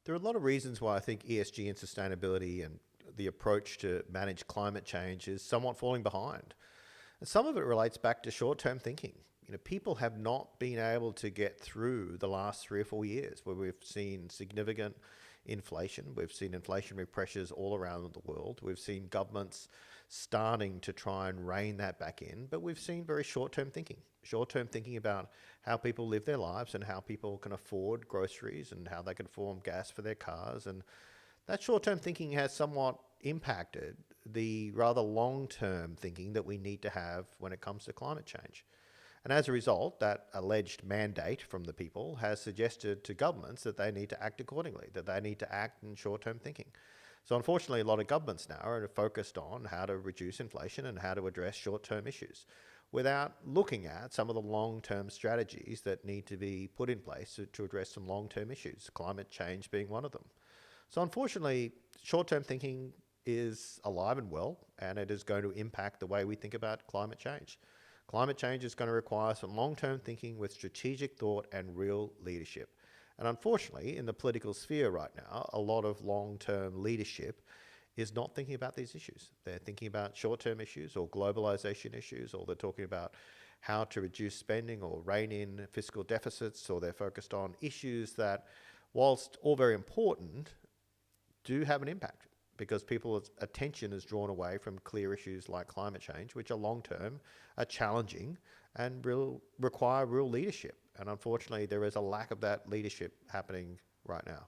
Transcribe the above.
There are a lot of reasons why I think ESG and sustainability and the approach to manage climate change is somewhat falling behind. And some of it relates back to short-term thinking. People have not been able to get through the last 3 or 4 years where we've seen significant inflation. We've seen inflationary pressures all around the world. We've seen governments starting to try and rein that back in, but we've seen very short-term thinking about how people live their lives and how people can afford groceries and how they can afford gas for their cars. And that short-term thinking has somewhat impacted the rather long-term thinking that we need to have when it comes to climate change. And as a result, that alleged mandate from the people has suggested to governments that they need to act accordingly, that they need to act in short-term thinking. So unfortunately, a lot of governments now are focused on how to reduce inflation and how to address short-term issues without looking at some of the long-term strategies that need to be put in place to address some long-term issues, climate change being one of them. So unfortunately, short-term thinking is alive and well, and it is going to impact the way we think about climate change. Climate change is going to require some long-term thinking with strategic thought and real leadership. And unfortunately, in the political sphere right now, a lot of long-term leadership is not thinking about these issues. They're thinking about short-term issues or globalization issues, or they're talking about how to reduce spending or rein in fiscal deficits, or they're focused on issues that, whilst all very important, do have an impact because people's attention is drawn away from clear issues like climate change, which are long-term, are challenging, and require real leadership. And unfortunately, there is a lack of that leadership happening right now.